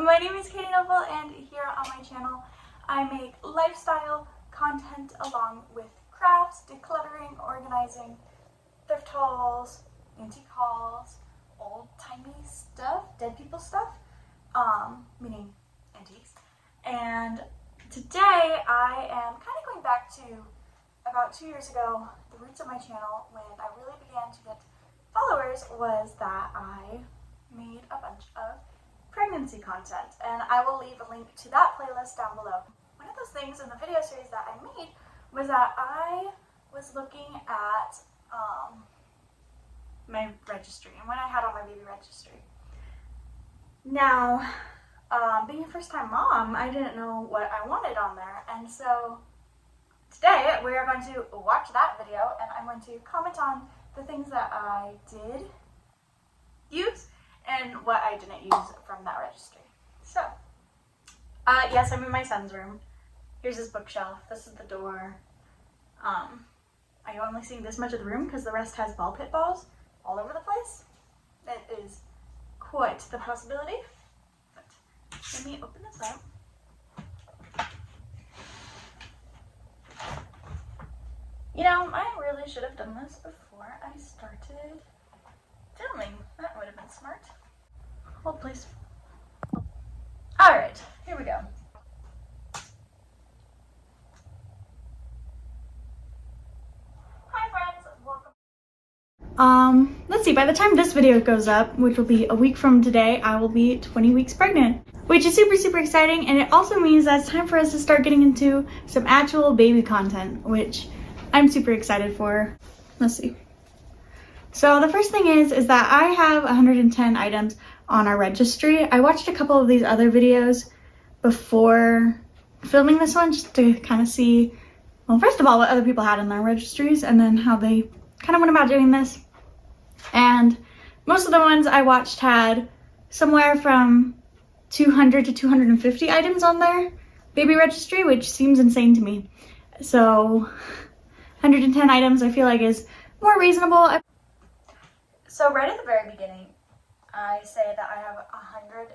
My name is Katie Noble, and here on my channel I make lifestyle content along with crafts, decluttering, organizing, thrift hauls, antique hauls, old-timey stuff, dead people stuff, meaning antiques. And today I am kind of going back to about 2 years ago. The roots of my channel, when I really began to get followers, was that I made a bunch of pregnancy content, and I will leave a link to that playlist down below. One of those things in the video series that I made was that I was looking at my registry and what I had on my baby registry. Now, being a first-time mom, I didn't know what I wanted on there, and so today we are going to watch that video, and I'm going to comment on the things that I did use and what I didn't use from that registry. So, yes, I'm in my son's room. Here's his bookshelf. This is the door. I'm only seeing this much of the room because the rest has ball pit balls all over the place. It is quite the possibility. But let me open this up. You know, I really should have done this before I started filming. That would have been smart. Hold, please. Alright, here we go. Hi friends, welcome. Let's see, by the time this video goes up, which will be a week from today, I will be 20 weeks pregnant, which is super exciting, and it also means that it's time for us to start getting into some actual baby content, which I'm super excited for. Let's see. So the first thing is that I have 110 items on our registry. I watched a couple of these other videos before filming this one just to kind of see, well, first of all, what other people had in their registries and then how they kind of went about doing this. And most of the ones I watched had somewhere from 200 to 250 items on their baby registry, which seems insane to me. So 110 items I feel like is more reasonable. So right at the very beginning, I say that I have 110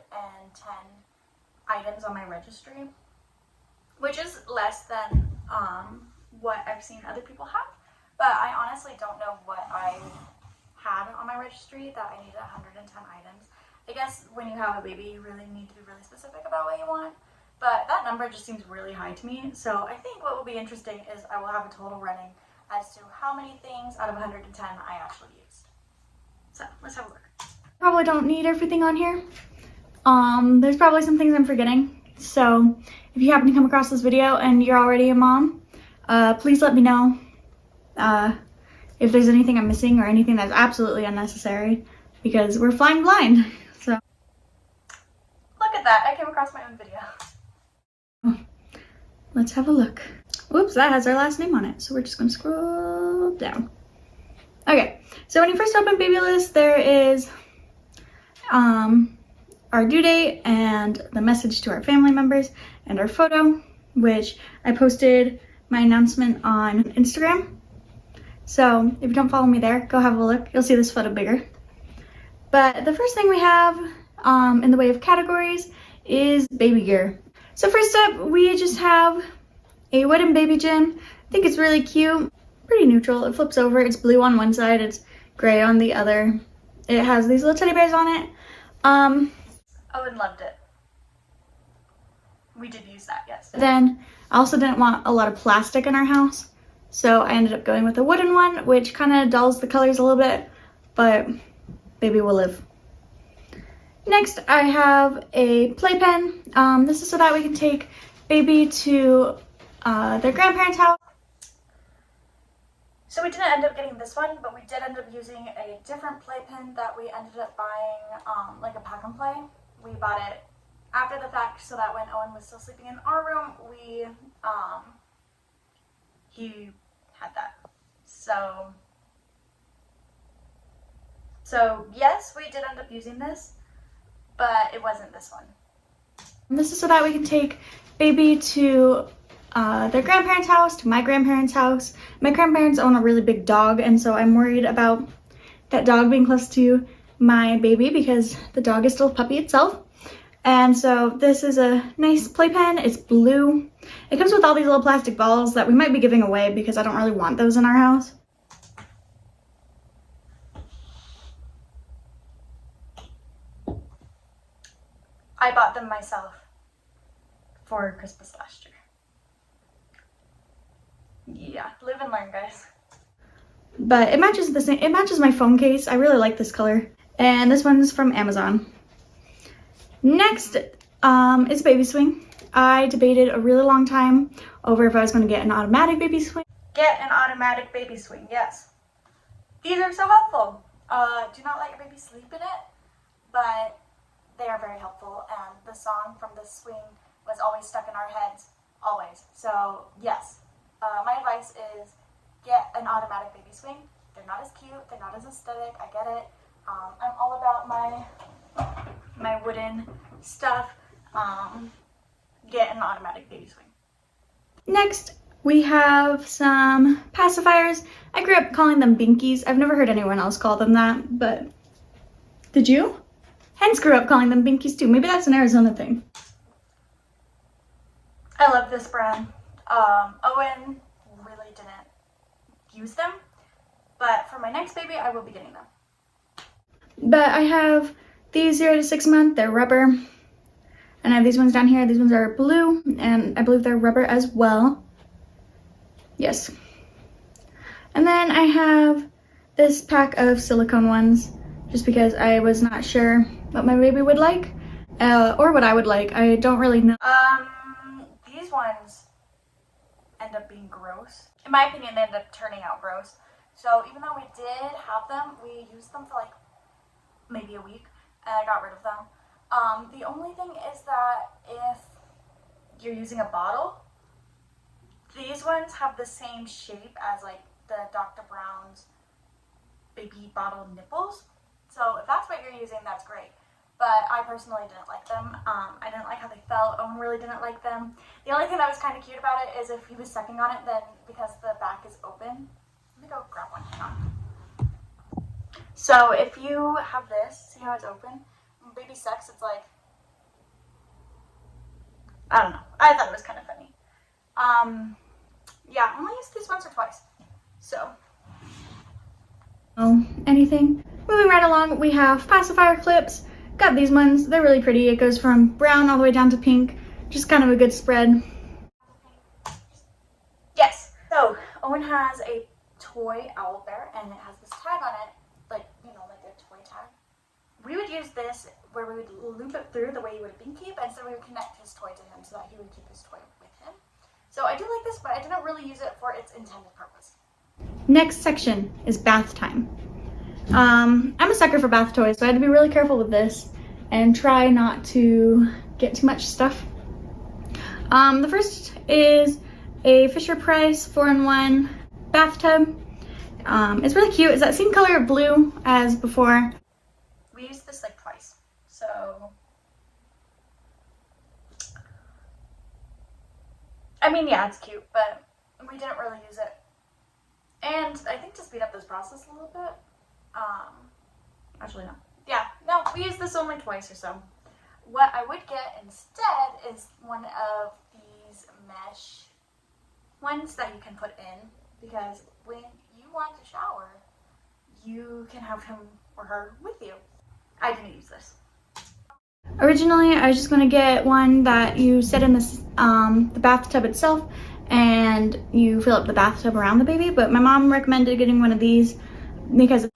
items on my registry, which is less than what I've seen other people have, but I honestly don't know what I had on my registry that I needed 110 items. I guess when you have a baby, you really need to be really specific about what you want, but that number just seems really high to me. So I think what will be interesting is I will have a total running as to how many things out of 110 I actually used. So let's have a look. Probably don't need everything on here. There's probably some things I'm forgetting. So if you happen to come across this video and you're already a mom, please let me know if there's anything I'm missing or anything that's absolutely unnecessary, because we're flying blind. So look at that, I came across my own video. Let's have a look. Whoops, that has our last name on it. So we're just gonna scroll down. Okay, so when you first open Baby List, there is our due date and the message to our family members and our photo, which I posted my announcement on Instagram. So if you don't follow me there, go have a look. You'll see this photo bigger. But the first thing we have in the way of categories is baby gear. So first up, we just have a wooden baby gym. I think it's really cute. Pretty neutral. It flips over. It's blue on one side, it's gray on the other. It has these little teddy bears on it. Owen loved it. We did use that, yes. Then I also didn't want a lot of plastic in our house, so I ended up going with a wooden one, which kind of dulls the colors a little bit, but baby will live. Next, I have a playpen. This is so that we can take baby to their grandparents' house. So we didn't end up getting this one, but we did end up using a different playpen that we ended up buying, like a pack and play. We bought it after the fact so that when Owen was still sleeping in our room, he had that. So yes, we did end up using this, but it wasn't this one. And this is so that we can take baby to their grandparents' house, to my grandparents' house. My grandparents own a really big dog, and so I'm worried about that dog being close to my baby because the dog is still a puppy itself. And so this is a nice playpen. It's blue. It comes with all these little plastic balls that we might be giving away because I don't really want those in our house. I bought them myself for Christmas last year. Yeah, live and learn, guys. But it matches the same. It matches my phone case. I really like this color. And this one's from Amazon. Next is baby swing. I debated a really long time over if I was going to get an automatic baby swing. Get an automatic baby swing, yes. These are so helpful. Do not let your baby sleep in it, but they are very helpful. And the song from this swing was always stuck in our heads, always. So yes, my advice is get an automatic baby swing. They're not as cute, they're not as aesthetic, I get it. I'm all about my wooden stuff. Get an automatic baby swing. Next, we have some pacifiers. I grew up calling them binkies. I've never heard anyone else call them that, but did you? Hens grew up calling them binkies too. Maybe that's an Arizona thing. I love this brand. Owen really didn't use them, but for my next baby, I will be getting them. But I have these 0 to 6 month, they're rubber. And I have these ones down here. These ones are blue, and I believe they're rubber as well. Yes. And then I have this pack of silicone ones, just because I was not sure what my baby would like, or what I would like. I don't really know. These ones end up being gross. In my opinion, they end up turning out gross. So even though we did have them, we used them for like maybe a week, and I got rid of them. The only thing is that if you're using a bottle, these ones have the same shape as like the Dr. Brown's baby bottle nipples. So if that's what you're using, that's great. But I personally didn't like them. I didn't like how they felt. Owen really didn't like them. The only thing that was kind of cute about it is if he was sucking on it, then because the back is open. Let me go grab one. Hang on. So if you have this, see how it's open? When baby sucks, it's like, I don't know. I thought it was kind of funny. Yeah, I only used this once or twice. So. Oh, anything? Moving right along, we have pacifier clips. Got these ones. They're really pretty. It goes from brown all the way down to pink. Just kind of a good spread. Yes. So, Owen has a toy owl bear, and it has this tag on it, like, you know, like a toy tag. We would use this where we would loop it through the way you would a binky, and so we would connect his toy to him so that he would keep his toy with him. So I do like this, but I didn't really use it for its intended purpose. Next section is bath time. I'm a sucker for bath toys, so I had to be really careful with this and try not to get too much stuff. The first is a Fisher-Price 4-in-1 bathtub. It's really cute. It's that same color of blue as before. We used this like twice, so I mean, yeah, it's cute, but we didn't really use it. And I think to speed up this process a little bit, actually no. Yeah, no, we used this only twice or so. What I would get instead is one of these mesh ones that you can put in, because when you want to shower, you can have him or her with you. I didn't use this. Originally, I was just going to get one that you set in this, the bathtub itself, and you fill up the bathtub around the baby, but my mom recommended getting one of these because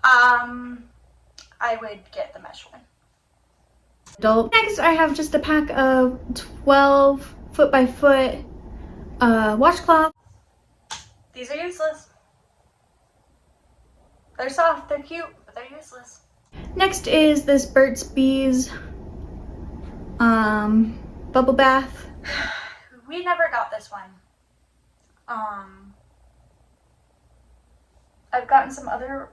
I would get the mesh one. Adult. Next, I have just a pack of 12 foot-by-foot washcloth. These are useless. They're soft, they're cute, but they're useless. Next is this Burt's Bees bubble bath. We never got this one. I've gotten some other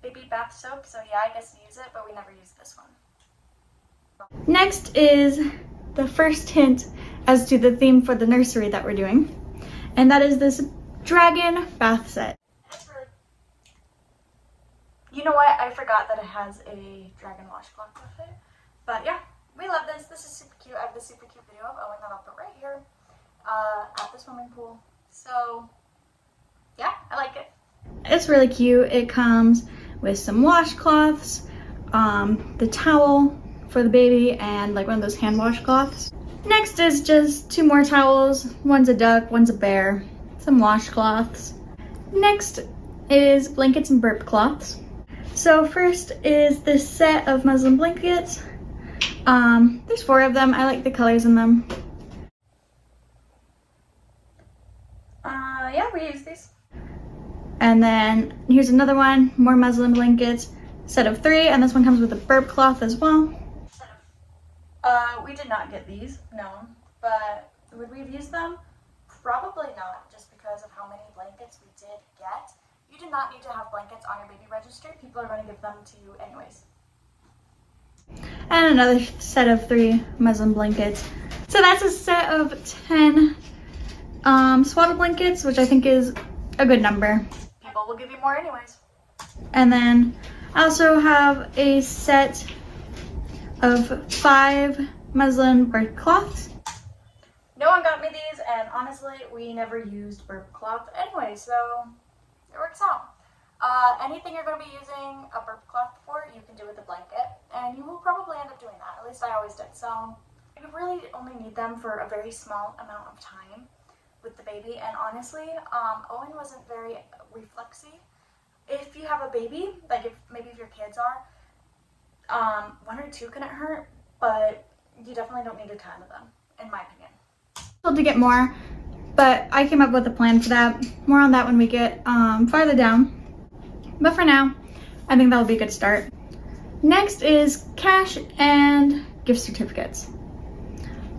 baby bath soap, so yeah, I guess use it, but we never used this one. Next is the first hint as to the theme for the nursery that we're doing, and that is this dragon bath set. You know what? I forgot that it has a dragon washcloth with it. But yeah, we love this. This is super cute. I have this super cute video of Owen that I'll put right here at the swimming pool. So yeah, I like it. It's really cute. It comes with some washcloths, the towel for the baby, and like one of those hand washcloths. Next is just 2 more towels. One's a duck, one's a bear, some washcloths. Next is blankets and burp cloths. So first is this set of muslin blankets. There's 4 of them. I like the colors in them. Yeah, we use these. And then here's another one, more muslin blankets, set of 3, and this one comes with a burp cloth as well. We did not get these, no, but would we have used them? Probably not, just because of how many blankets we did get. You do not need to have blankets on your baby registry. People are going to give them to you anyways. And another set of 3 muslin blankets. So that's a set of 10 swaddle blankets, which I think is a good number. People will give you more anyways. And then I also have a set of 5 muslin burp cloths. No one got me these, and honestly, we never used burp cloth anyway, so it works out. Anything you're going to be using a burp cloth for, you can do with a blanket, and you will probably end up doing that. At least I always did. So you really only need them for a very small amount of time with the baby, and honestly, Owen wasn't very reflexy. If you have a baby, like if your kids are, 1 or 2 couldn't hurt, but you definitely don't need a ton of them, in my opinion. To get more, but I came up with a plan for that. More on that when we get farther down. But for now, I think that will be a good start. Next is cash and gift certificates.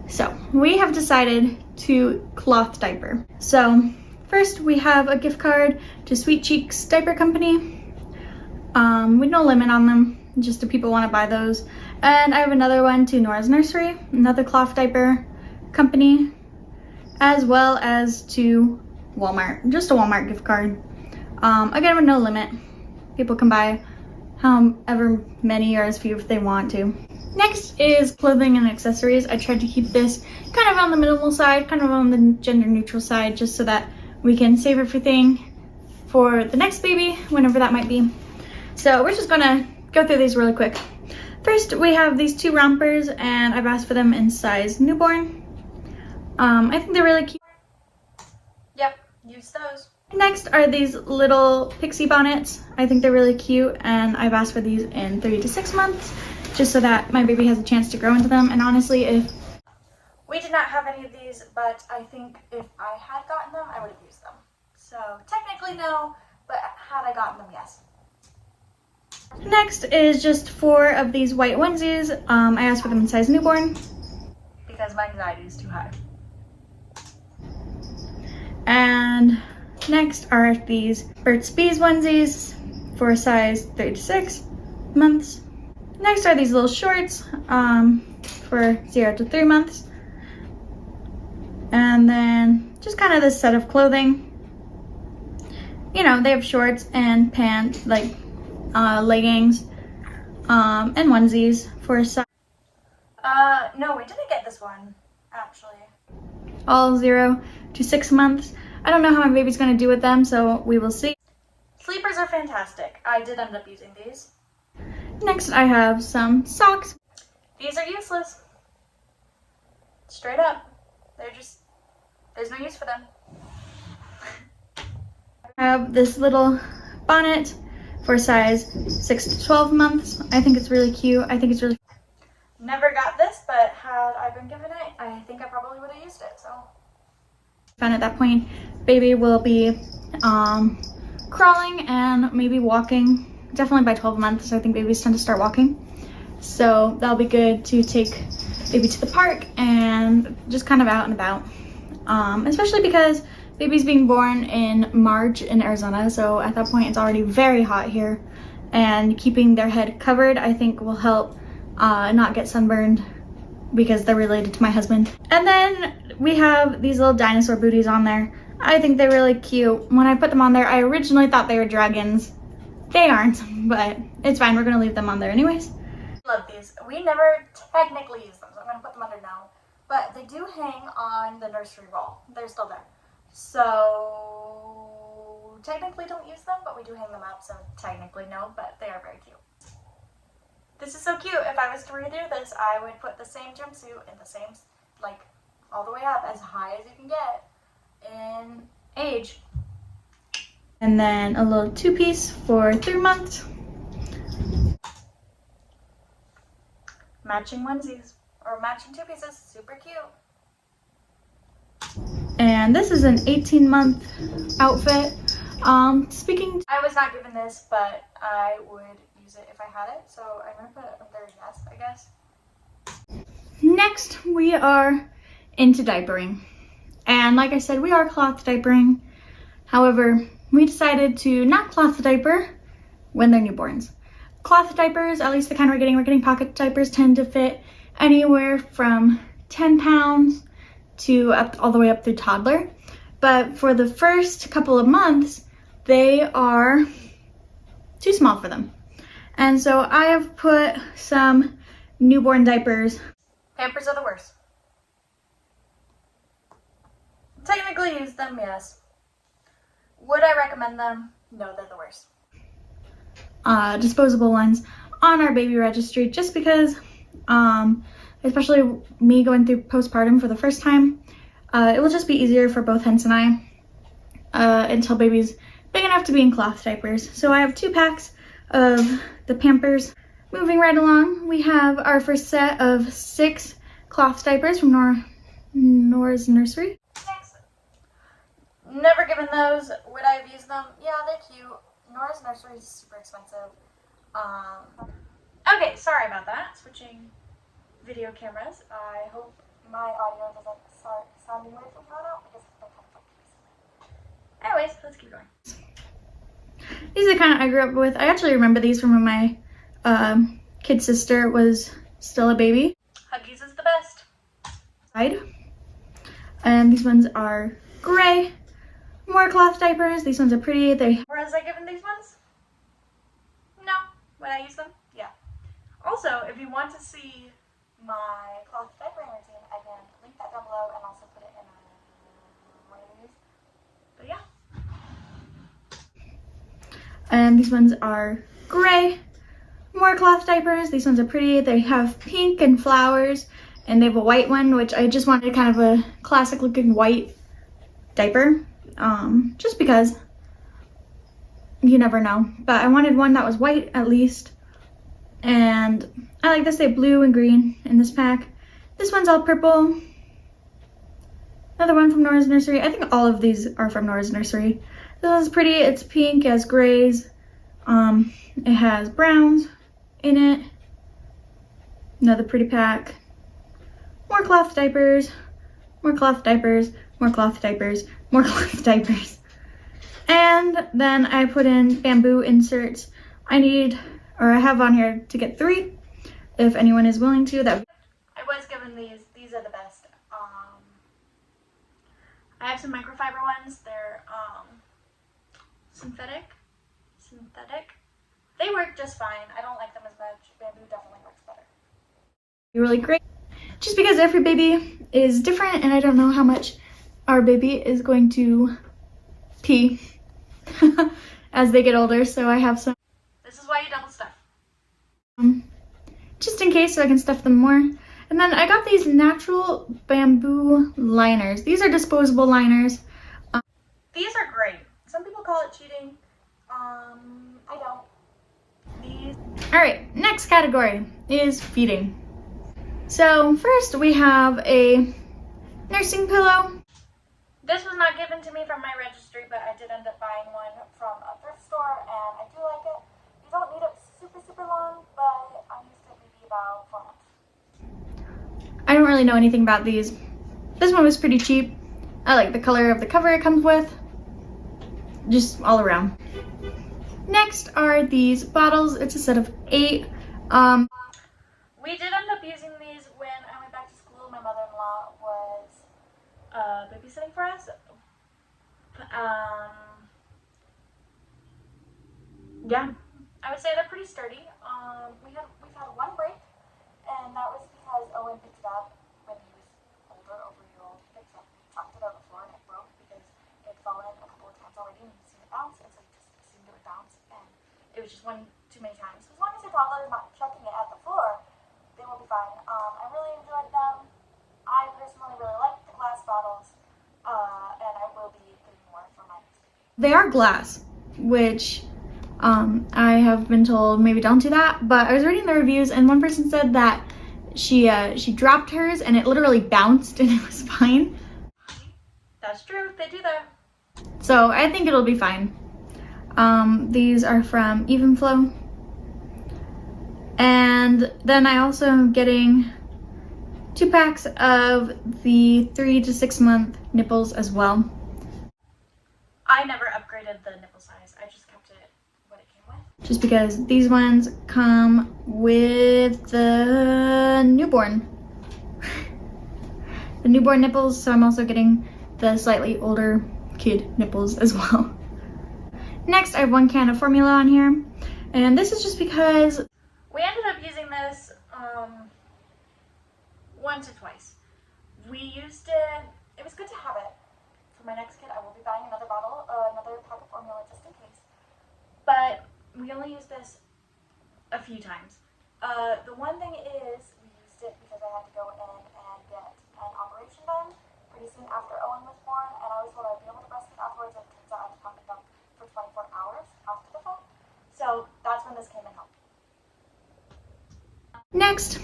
So we have decided to cloth diaper. So first we have a gift card to Sweet Cheeks Diaper Company. With no limit on them, just if people want to buy those. And I have another one to Nora's Nursery, another cloth diaper company, as well as to Walmart, just a Walmart gift card. Again, with no limit. People can buy however many or as few if they want to. Next is clothing and accessories. I tried to keep this kind of on the minimal side, kind of on the gender neutral side, just so that we can save everything for the next baby, whenever that might be. So we're just gonna go through these really quick. First, we have these 2 rompers, and I've asked for them in size newborn. I think they're really cute. Yep, use those. Next are these little pixie bonnets. I think they're really cute, and I've asked for these in 3 to 6 months, just so that my baby has a chance to grow into them. And honestly, if we did not have any of these, but I think if I had gotten them, I would have used them. So technically no, but had I gotten them, yes. Next is just 4 of these white onesies. I asked for them in size newborn because my anxiety is too high. And next are these Burt's Bees onesies for size 3 to 6 months. Next are these little shorts for 0 to 3 months. And then just kind of this set of clothing. You know, they have shorts and pants, like leggings, and onesies for size. No, we didn't get this one, actually. All 0 to 6 months. I don't know how my baby's gonna do with them, so we will see. Sleepers are fantastic. I did end up using these. Next, I have some socks. These are useless. Straight up. There's no use for them. I have this little bonnet for size 6 to 12 months. I think it's really cute. I think it's really... Never got this, but had I been given it, I think I probably would have used it, so. And at that point, baby will be crawling and maybe walking. Definitely by 12 months, I think babies tend to start walking. So that'll be good to take baby to the park and just kind of out and about. Especially because baby's being born in March in Arizona, so at that point it's already very hot here. And keeping their head covered, I think, will help not get sunburned because they're related to my husband. And then we have these little dinosaur booties on there. I think they're really cute. When I put them on there, I originally thought they were dragons, They aren't, but it's fine. We're gonna leave them on there anyways. Love these. We never technically use them, so I'm gonna put them under now. But they do hang on the nursery wall. They're still there. So technically don't use them, but we do hang them up, so technically no, but they are very cute. This is so cute. If I was to redo this, I would put the same jumpsuit in the same, like, all the way up as high as you can get in age. And then a little two-piece for 3 months. Matching onesies, or matching two pieces, super cute. And this is an 18-month outfit. I was not given this, but I would use it if I had it, so I'm gonna put it under yes, I guess. Next, we are into diapering. And like I said, we are cloth diapering. However, we decided to not cloth diaper when they're newborns. Cloth diapers, at least the kind we're getting pocket diapers, tend to fit anywhere from 10 pounds to all the way up through toddler. But for the first couple of months, they are too small for them. And so I have put some newborn diapers. Pampers are the worst. Technically use them, yes. Would I recommend them? No, they're the worst. Disposable ones on our baby registry, just because, especially me going through postpartum for the first time, it will just be easier for both Henson and I until baby's big enough to be in cloth diapers. So I have 2 packs of the Pampers. Moving right along, we have our first set of 6 cloth diapers from Nora's Nursery. Next. Never given those. Would I have used them? Yeah, they're cute. Nora's Nursery is super expensive. Okay, sorry about that. Switching video cameras. I hope my audio doesn't start sounding weird from here on out because they're kind of funky. Anyways, let's keep going. These are the kind I grew up with. I actually remember these from when my kid sister was still a baby. Huggies is the best. And these ones are gray. More cloth diapers. These ones are pretty. Was I given these ones? No. Would I use them? Yeah. Also, if you want to see my cloth diapering routine, I can link that down below and also put it in one of these. But yeah. And these ones are gray. More cloth diapers. These ones are pretty. They have pink and flowers, and they have a white one, which I just wanted kind of a classic looking white diaper. Just because you never know, but I wanted one that was white at least, and I like this. They have blue and green in this pack. This one's all purple. Another one from Nora's Nursery. I think all of these are from Nora's Nursery. This one's pretty. It's pink, it has grays, it has browns in it. Another pretty pack. More cloth diapers, more cloth diapers, more cloth diapers, more cloth diapers. And then I put in bamboo inserts. I have on here to get 3 if anyone is willing to. I was given these. These are the best. I have some microfiber ones. They're synthetic. They work just fine. I don't like them as much. Bamboo definitely works better. They're really great. Just because every baby is different, and I don't know how much our baby is going to pee as they get older, so I have some. This is why you double stuff. Just in case, so I can stuff them more. And then I got these natural bamboo liners. These are disposable liners. These are great. Some people call it cheating. I don't. All right, next category is feeding. So first we have a nursing pillow. This was not given to me from my registry, but I did end up buying one from a thrift store, and I do like it. You don't need it super long, but I used it maybe about 4 months. I don't really know anything about these. This one was pretty cheap. I like the color of the cover it comes with. Just all around. Next are these bottles. It's a set of 8. We did end up using these when I went back to school. My mother-in-law was babysitting for us. yeah, I would say they're pretty sturdy. We've had one break, and that was because Owen picked it up when he was older, over a year old. He picked it up, he chopped it on the floor, and it broke because it had fallen a couple of times already, and he'd seen it bounce, and so he just assumed it would bounce, and it was just one too many times. So as long as your toddler is not chucking it at the floor, they will be fine. I really enjoyed them. I personally really like the glass bottles, and I will be getting more for my next baby. They are glass, which I have been told maybe don't do that, but I was reading the reviews and one person said that she dropped hers and it literally bounced and it was fine. That's true, they do that. So I think it'll be fine. These are from Evenflow. And then I also am getting 2 packs of the 3 to 6 month nipples as well. I never upgraded the nipple size. I just kept it what it came with. Just because these ones come with the newborn. The newborn nipples, so I'm also getting the slightly older kid nipples as well. Next, I have 1 can of formula on here. And this is just because we ended up using this once or twice. We used it, it was good to have it. For my next kid, I will be buying another bottle, another pack of formula just in case. But we only used this a few times. The one thing is, we used it because I had to go in and get an operation done pretty soon after Owen was born, and I was told I'd be able to breastfeed afterwards, and it turns out I had to pump and dump for 24 hours after the fact. So that's when this came in helpful. Next,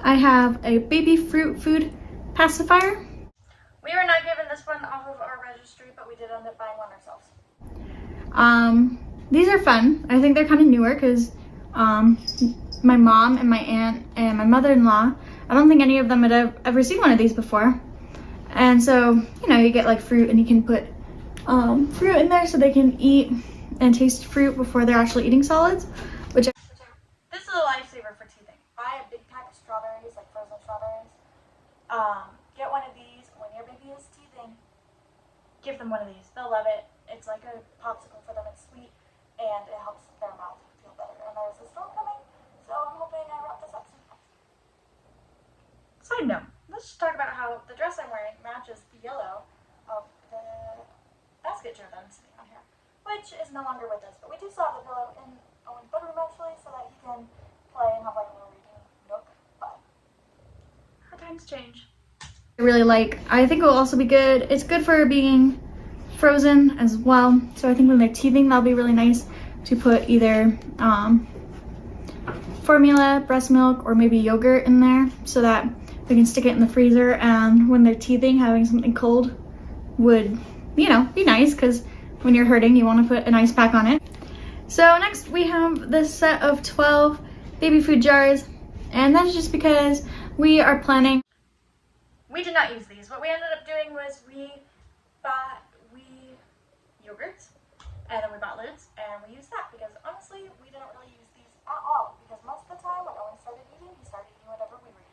I have a baby fruit food pacifier. We were not given this one off of our registry, but we did end up buying one ourselves. These are fun. I think they're kind of newer because my mom and my aunt and my mother-in-law, I don't think any of them had ever seen one of these before. And so, you know, you get like fruit and you can put fruit in there so they can eat and taste fruit before they're actually eating solids, which this is a lifesaver for teething. Buy a big pack of strawberries, like frozen strawberries. Get one of these when your baby is teething. Give them one of these. They'll love it. It's like a popsicle for them. It's sweet and it helps their mouth feel better. And there's a storm coming, so I'm hoping I wrap this up soon. Side note, let's just talk about how the dress I'm wearing matches the yellow of the basket chair that I'm sitting on here, which is no longer with us. But we do still have the pillow in Owen's bedroom actually, so that he can play and have like a little reading nook. But how times change. I really like. I think it will also be good. It's good for being frozen as well. So I think when they're teething, that'll be really nice to put either formula, breast milk, or maybe yogurt in there so that we can stick it in the freezer. And when they're teething, having something cold would, you know, be nice because when you're hurting, you want to put an ice pack on it. So next we have this set of 12 baby food jars, and that's just because we are planning. We did not use these. What we ended up doing was we bought yogurts, and then we bought lids, and we used that because honestly, we didn't really use these at all because most of the time when Owen started eating, he started eating whatever we were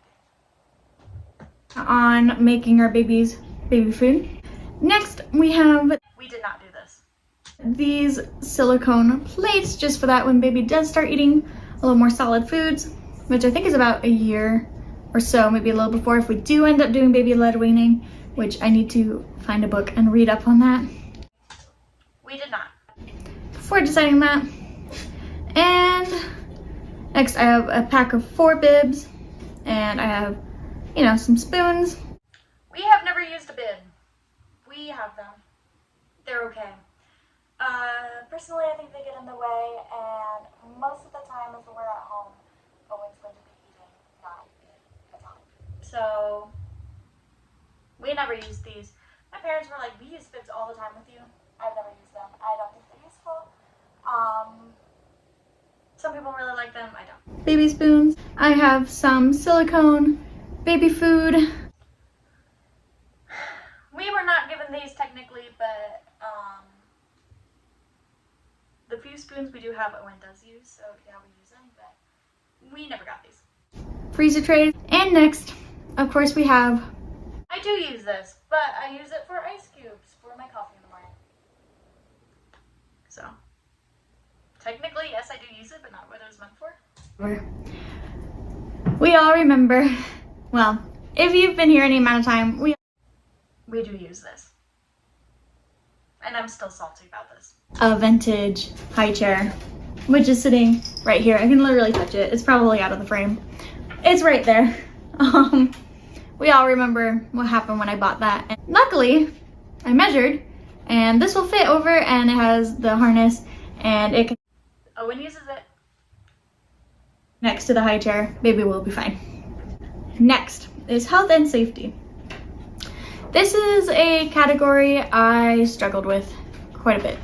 eating. On making our baby's baby food. Next, we have, we did not do this, these silicone plates just for that when baby does start eating a little more solid foods, which I think is about a year or so, maybe a little before, if we do end up doing baby-led weaning, which I need to find a book and read up on that. We did not. Before deciding that. And next I have a pack of 4 bibs, and I have, you know, some spoons. We have never used a bib. We have them. They're okay. Personally, I think they get in the way, and most of the time if we're at home, Owen's going to be eating, not in the top. So we never used these. My parents were like, we use bibs all the time with you. I've never used them. I don't think they're useful. Some people really like them. I don't. Baby spoons. I have some silicone baby food. We were not given these technically, but the few spoons we do have, Owen does use, so yeah, we use them, but we never got these. Freezer trays. And next, of course, we have, I do use this, but I use it for ice cubes for my coffee in the morning. So, Technically, yes, I do use it, but not what it was meant for. We all remember, well, if you've been here any amount of time, we do use this. And I'm still salty about this. A vintage high chair, which is sitting right here. I can literally touch it. It's probably out of the frame. It's right there. We all remember what happened when I bought that. And luckily, I measured, and this will fit over, and it has the harness, and it can Owen uses it. next to the high chair. Baby will be fine. Next is health and safety. This is a category I struggled with quite a bit.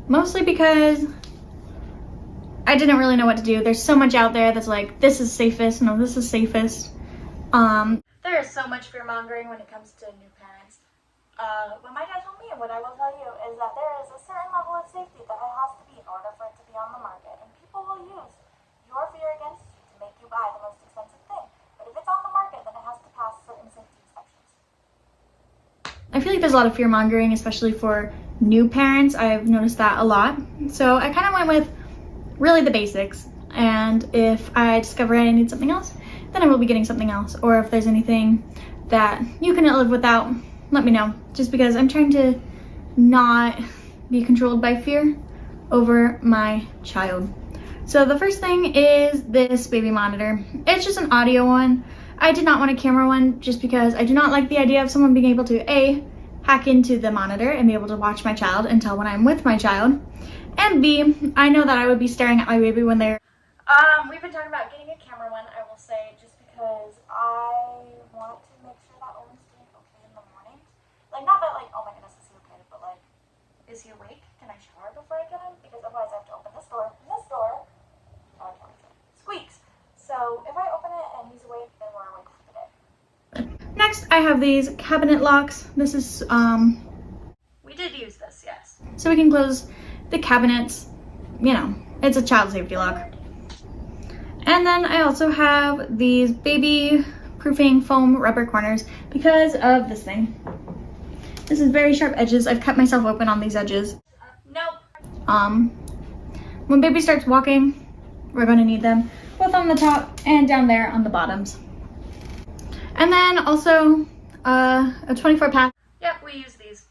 Mostly because I didn't really know what to do. There's so much out there that's like, this is safest, no, this is safest. There is so much fear mongering when it comes to new parents. What my dad told me, and what I will tell you, is that there is a certain level of safety that it has to be in order for it to be on the market. And people will use your fear against you to make you buy the most expensive thing. But if it's on the market, then it has to pass certain safety inspections. I feel like there's a lot of fear mongering, especially for new parents. I've noticed that a lot. So I kind of went with really the basics. And if I discover I need something else, then I will be getting something else. Or if there's anything that you cannot live without, let me know. Just because I'm trying to not be controlled by fear over my child. So the first thing is this baby monitor. It's just an audio one. I did not want a camera one just because I do not like the idea of someone being able to A, hack into the monitor and be able to watch my child and tell when I'm with my child. And B, I know that I would be staring at my baby when they're... We've been talking about getting a camera one, I will say, just because I want to make sure that Owen's doing okay in the morning. Like, not that, like, oh my goodness, is he okay? But, like, is he awake? Can I shower before I get him? Because otherwise I have to open this door, and this door, oh, I can't reach it, squeaks. So if I open it and he's awake, then we're awake for the day. Next, I have these cabinet locks. This is, We did use this, yes. so we can close the cabinets. You know, it's a child safety lock. And then I also have these baby proofing foam rubber corners because of this thing. This is very sharp edges. I've cut myself open on these edges. Nope. When baby starts walking, we're going to need them both on the top and down there on the bottoms. And then also a 24 pack Yep, we use these.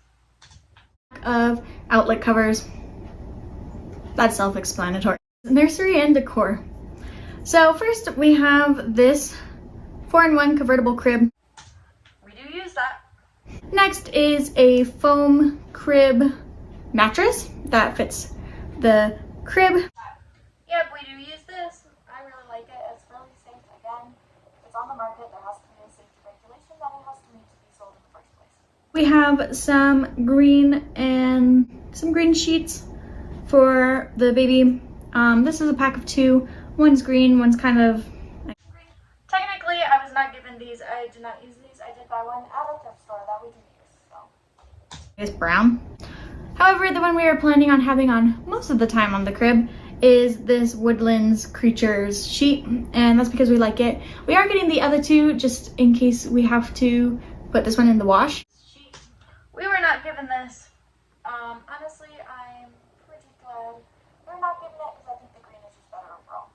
of outlet covers. That's self-explanatory. Nursery and decor. So first we have this 4-in-1 convertible crib. We do use that. Next is a foam crib mattress that fits the crib. Yep, we do use this. I really like it. It's really safe. Again, if it's on the market, there has to be a safety regulation that it has to meet to be sold in the first place. We have some green sheets for the baby. This is a pack of 2. One's green, one's kind of... Technically, I was not given these. I did not use these. I did buy one at a thrift store that we do use, so. It's brown. However, the one we are planning on having on most of the time on the crib is this Woodlands Creatures sheet, and that's because we like it. We are getting the other 2 just in case we have to put this one in the wash. We were not given this. Honestly, I'm pretty glad we're not given it because I think the green is just better overall.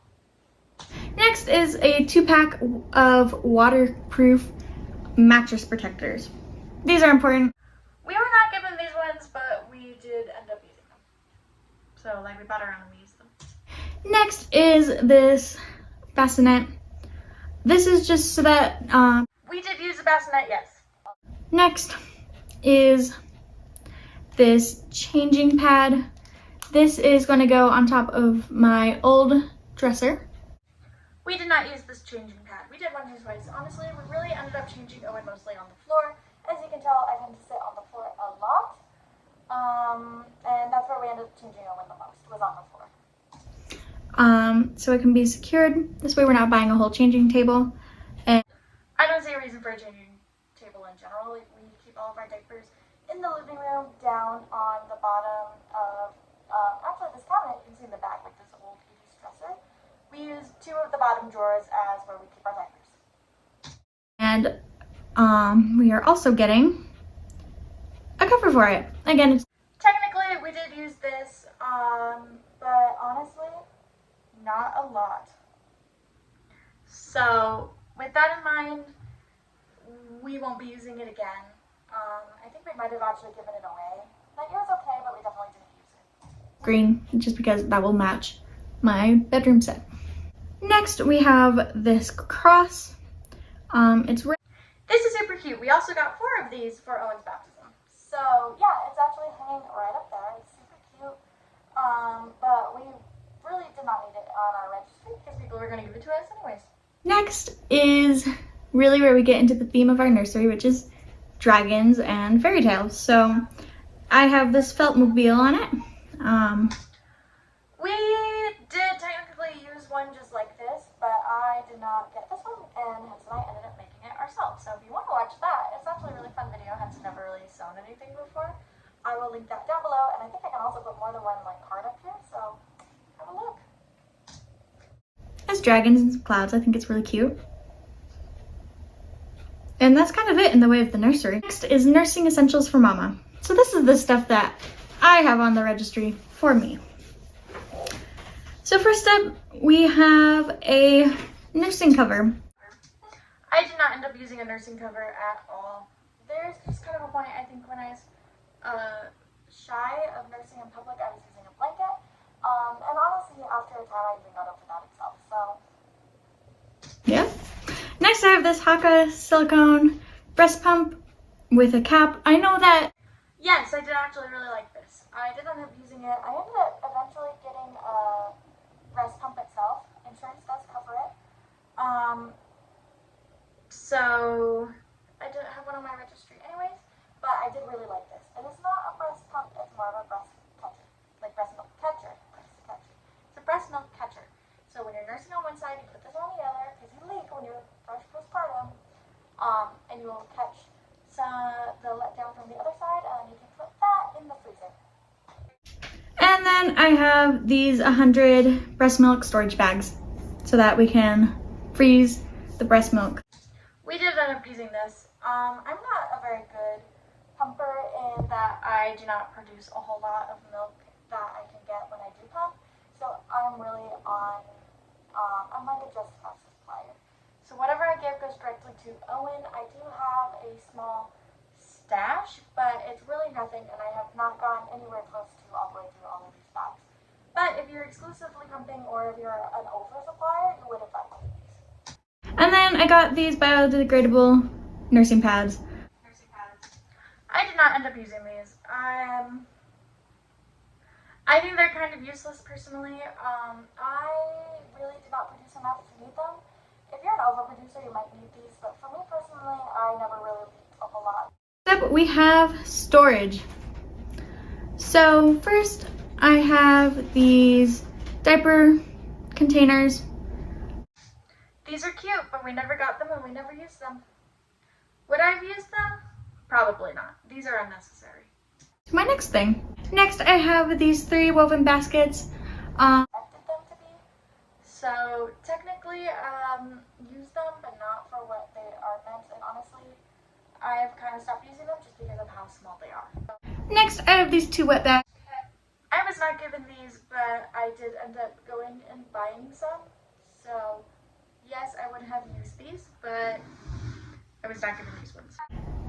Next is a 2-pack of waterproof mattress protectors. These are important. We were not given these ones, but we did end up using them. So, like, we bought our own and we used them. Next is this bassinet. This is just so that, We did use a bassinet, yes. Next is this changing pad. This is going to go on top of my old dresser. We did not use this changing pad. We did one or twice. Honestly, we really ended up changing Owen mostly on the floor. As you can tell, I tend to sit on the floor a lot. And that's where we ended up changing Owen the most, was on the floor. So it can be secured. This way we're not buying a whole changing table. And I don't see a reason for a changing table in general. We keep all of our diapers in the living room, down on the bottom of, actually this cabinet, you can see in the back, like this old 80s dresser. We use 2 of the bottom drawers as where we keep our diapers. And we are also getting a cover for it. Again, it's Technically, we did use use this, but honestly, not a lot. So with that in mind, we won't be using it again. I think we might have actually given it away. That year was okay, but we definitely didn't use it. Green, just because that will match my bedroom set. Next, we have this cross. This is super cute. We also got 4 of these for Owen's baptism. So yeah, it's actually hanging right up there. It's super cute. But we really did not need it on our registry because people were going to give it to us anyways. Next is really where we get into the theme of our nursery, which is dragons and fairy tales. So I have this felt mobile on it. We did technically use one just like this, but I did not get this one, and Hens and I ended up making it ourselves. So if you want to watch that, it's actually a really fun video. Hens never really sewn anything before. I will link that down below, and I think I can also put more than one card up here, so have a look. Has dragons and some clouds. I think it's really cute. And that's kind of it in the way of the nursery. Next is nursing essentials for mama. So this is the stuff that I have on the registry for me. So first up, we have a nursing cover. I did not end up using a nursing cover at all. There's just kind of a point, I think, when I was shy of nursing in public, I was using a blanket. And honestly, after a time, I even got over that itself, so. Yeah. Next, I have this Haka silicone breast pump with a cap. I know that. Yes, I did actually really like this. I did end up using it. I ended up eventually getting a breast pump itself. Insurance does cover it. So I didn't have one on my registry anyways, but I did really like this. It is not a breast pump, it's more of a breast catcher. Like breast milk catcher. It's a breast milk catcher. So when you're nursing on one side, you put this on the other, because you leak when you're fresh postpartum, and you will catch the letdown from the other side, and you can put that in the freezer. And then I have these 100 breast milk storage bags so that we can freeze the breast milk. We did end up using this. I'm not a very good pumper in that I do not produce a whole lot of milk that I can get when I do pump. So I'm really on, I'm like a just enough supplier. So whatever I give goes directly to Owen. I do have a small stash, but it's really nothing, and I have not gone anywhere close to all the way through all of these bags. But if you're exclusively pumping, or if you're an oversupplier, you would have found these. And then I got these biodegradable nursing pads. I did not end up using these. I think they're kind of useless personally. I really did not produce enough to need them. If you're an overproducer, you might need these, but for me personally, I never really leaked a whole lot. Next up, we have storage. So first, I have these diaper containers. These are cute, but we never got them and we never used them. Would I have used them? Probably not. These are unnecessary. My next thing. Next, I have these 3 woven baskets. Expected them to be. So technically, use them, but not for what they are meant. And honestly, I've kind of stopped using them just because of how small they are. Next, I have these 2 wet bags. I was not given these, but I did end up going and buying some. So yes, I would have used these, but I was not given these ones.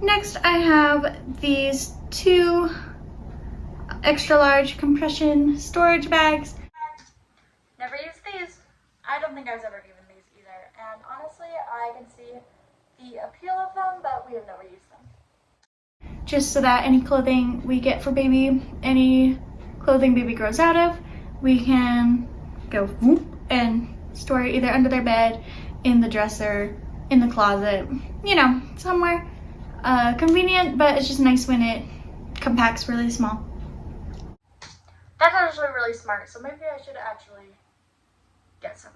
Next, I have these 2 extra large compression storage bags. Never used these. I don't think I was ever given these either. And honestly, I can see the appeal of them, but we have never used them. Just so that any clothing we get for baby, any clothing baby grows out of, we can go and store it either under their bed, in the dresser, in the closet, you know, somewhere convenient, but it's just nice when it compacts really small. That's actually really smart, so maybe I should actually get some.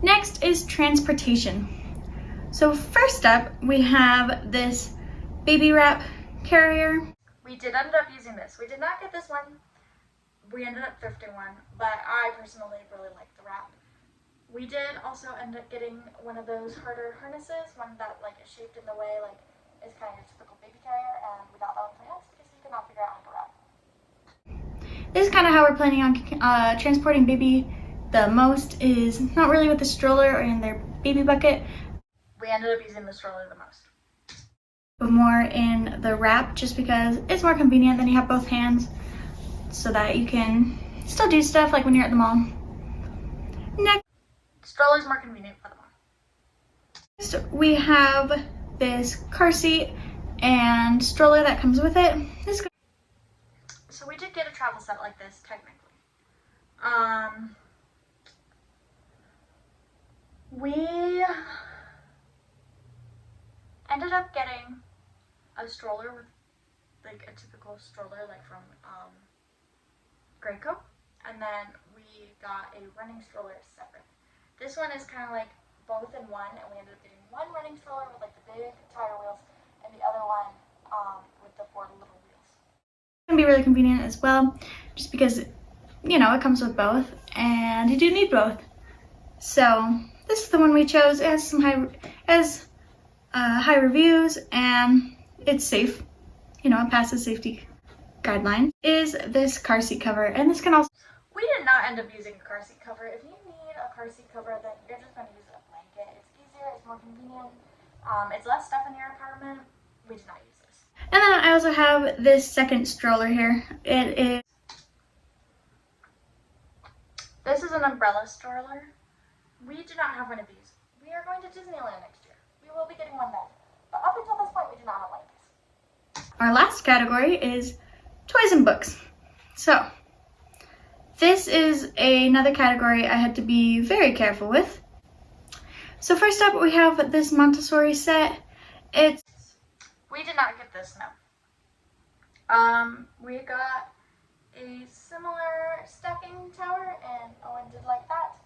Next is transportation. So first up, we have this baby wrap carrier. We did end up using this. We did not get this one. We ended up thrifting one, but I personally really like the wrap. We did also end up getting one of those harder harnesses, one that is shaped in the way is kind of your typical baby carrier, and we got that one for Hens because we could not figure out this is kind of how we're planning on transporting baby the most, is not really with the stroller or in their baby bucket. We ended up using the stroller the most. But more in the wrap, just because it's more convenient. Then you have both hands so that you can still do stuff like when you're at the mall. Next, Stroller is more convenient for the mall. we have this car seat and stroller that comes with it. So we did get a travel set like this, technically. We ended up getting a stroller with like a typical stroller like from Graco, and then we got a running stroller separate. This one is kind of like both in one, and we ended up getting one running stroller with like the big tire wheels and the other one with the 4 little wheels. It's gonna be really convenient as well, just because, you know, it comes with both and you do need both. So this is the one we chose. It has some high reviews and it's safe. You know, it passes safety guidelines. Is this car seat cover, and this can also. We did not end up using a car seat cover. If you need a car seat cover, then you're just going to use a blanket. It's easier, it's more convenient, it's less stuff in your apartment. We did not use this. And then I also have this second stroller here. This is an umbrella stroller. We do not have one of these. We are going to Disneyland next year. We will be getting one then. But up until this point, we do not have one of these. Our last category is toys and books. So this is another category I had to be very careful with. So first up, we have this Montessori set. We did not get this, no. We got a similar stacking tower, and Owen did like that,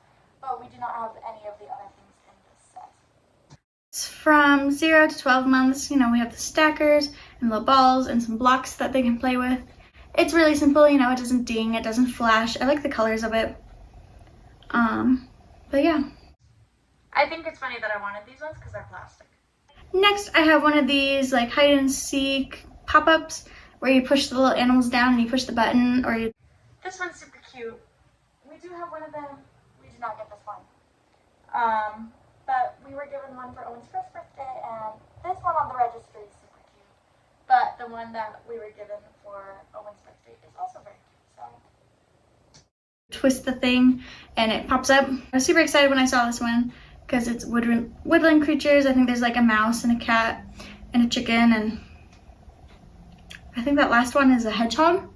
but we do not have any of the other things in this set. It's from 0 to 12 months. You know, we have the stackers and little balls and some blocks that they can play with. It's really simple, you know, it doesn't ding, it doesn't flash. I like the colors of it. But yeah. I think it's funny that I wanted these ones because they're plastic. Next, I have one of these like hide and seek pop-ups where you push the little animals down and you push the button, or you. This one's super cute. We do have one of them. We did not get this one. But we were given one for Owen's first birthday, and this one on the registry is super cute. But the one that we were given for Owen's birthday is also very cute. So Twist the thing and it pops up. I was super excited when I saw this one because it's woodland creatures. I think there's like a mouse and a cat and a chicken, and I think that last one is a hedgehog.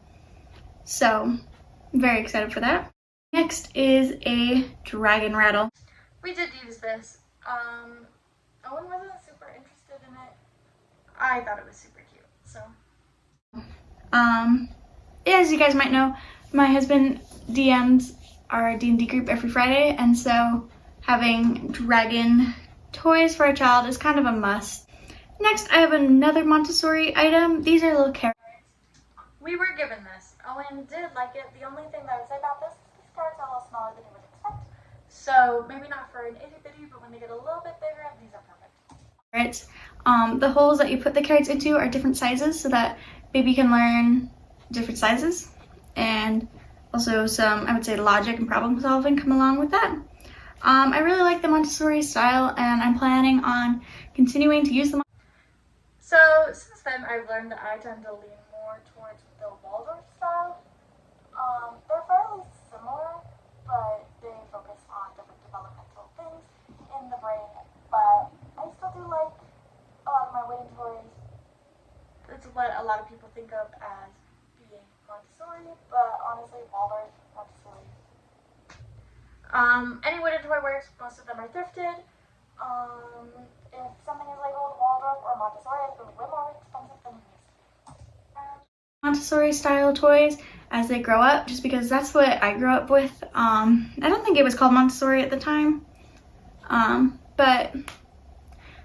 So I'm very excited for that. Next is a dragon rattle. we did use this. Owen wasn't super interested in it. I thought it was super cute. So as you guys might know, my husband DMs our D&D group every Friday, and so having dragon toys for a child is kind of a must. Next, I have another Montessori item. These are little carrots. we were given this. Owen did like it. The only thing that I would say about this is these carrots are a little smaller than you would expect. So maybe not for an itty bitty, but when they get a little bit bigger, these are perfect. Carrots. The holes that you put the carrots into are different sizes so that baby can learn different sizes, and also some, I would say, logic and problem solving come along with that. I really like the Montessori style, and I'm planning on continuing to use them. So since then, I've learned that I tend to lean more towards the Waldorf style. They're fairly similar, but they focus on different developmental things in the brain. But I still do like a lot of my wooden toys. It's what a lot of people think of as being Montessori, but honestly, Waldorf, Montessori. Any wooden toy works. Most of them are thrifted. If something is labeled Waldorf or Montessori, it's going to be way more expensive than it used to be. Montessori style toys as they grow up, just because that's what I grew up with. I don't think it was called Montessori at the time, but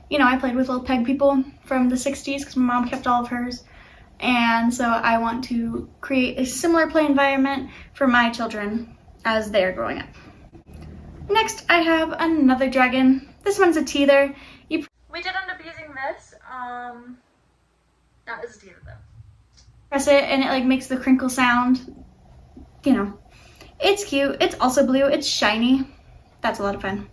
you know, I played with little peg people from the 60s because my mom kept all of hers, and so I want to create a similar play environment for my children as they're growing up. Next, I have another dragon. This one's a teether. We did end up using this. That is a teeter though. Press it and it like makes the crinkle sound you know, it's cute. It's also blue. It's shiny. That's a lot of fun.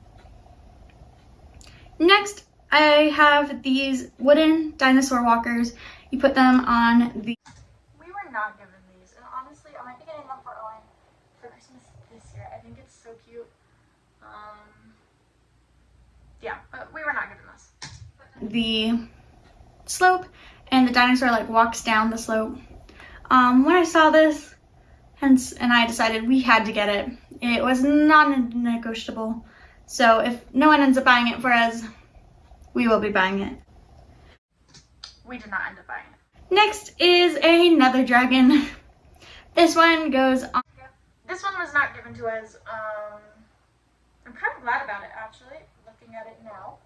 Next, I have these wooden dinosaur walkers. You put them on the... We were not given these, and honestly, I might be getting them for Owen for Christmas this year. I think it's so cute. Yeah, but we were not given this. The slope, and the dinosaur like walks down the slope. When I saw this, and I decided we had to get it. It was non-negotiable. So if no one ends up buying it for us, we will be buying it. We did not end up buying it. Next is another dragon. This one goes on. This one was not given to us. I'm kind of glad about it, actually, looking at it now.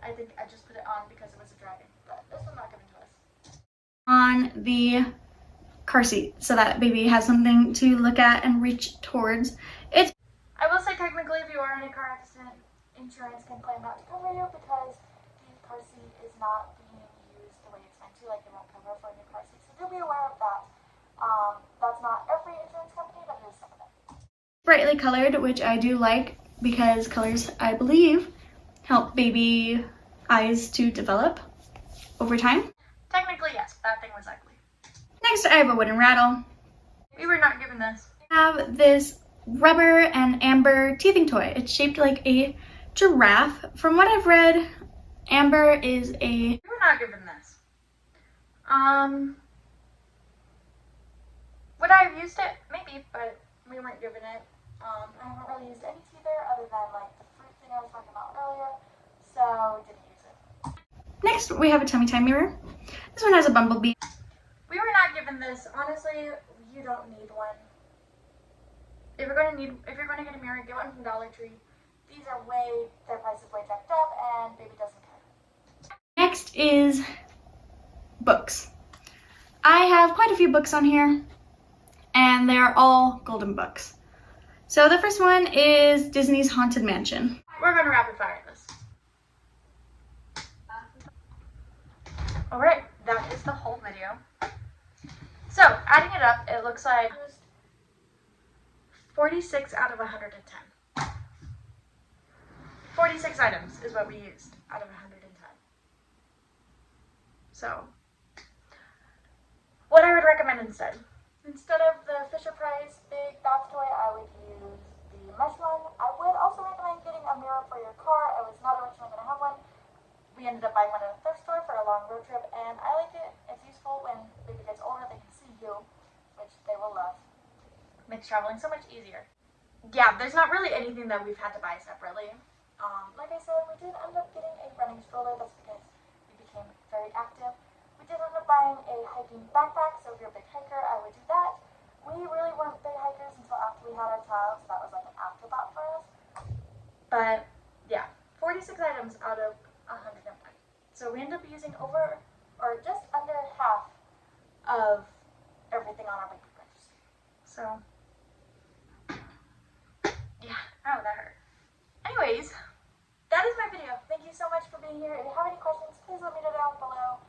I think I just put it on because it was a dragon, but this one's not given to us. On the car seat so that baby has something to look at and reach towards. I will say technically if you are in a car accident, insurance can claim that to cover you because the car seat is not being used the way it's meant to, like it won't cover for a new car seat. So do be aware of that. That's not every insurance company, but it is some of them. Brightly colored, which I do like because colors, I believe, help baby eyes to develop over time. Technically, yes, that thing was ugly. Next, I have a wooden rattle. We were not given this. I have this rubber and amber teething toy. It's shaped like a giraffe. From what I've read, amber is a... We were not given this. Would I have used it? Maybe, but we weren't given it. I haven't really used any teether other than like the fruit thing I was talking about earlier, so didn't use it. Next, we have a tummy time mirror. This one has a bumblebee. We were not given this. Honestly, you don't need one. If you're going to get a mirror, get one from Dollar Tree. These are their price is way jacked up, and baby doesn't care. Next is books. I have quite a few books on here, and they are all golden books. So the first one is Disney's Haunted Mansion. We're going to rapid fire this. Alright, that is the whole video. So, adding it up, it looks like 46 out of 110. 46 items is what we used out of 110. So, what I would recommend instead of the Fisher-Price big bath toy, I would use the mesh one. I would also recommend getting a mirror for your car. I was not originally going to have one. We ended up buying one at a thrift store for a long road trip, and I like it. It's useful when baby gets older, they can see you, which they will love. Makes traveling so much easier. Yeah, there's not really anything that we've had to buy separately. Like I said, we did end up getting a running stroller. That's because we became very active. We did end up buying a hiking backpack, so if you're a big hiker, I would do that. We really weren't big hikers until after we had our child, so that was like an afterthought for us. But yeah, 46 items out of 101. So we end up using just under half of everything on our weekly registry. So yeah, oh, that hurt. Anyways, that is my video. Thank you so much for being here. If you have any questions, please let me know down below.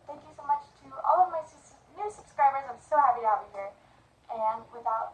Thank you so much to all of my new subscribers. I'm so happy to have you here. And without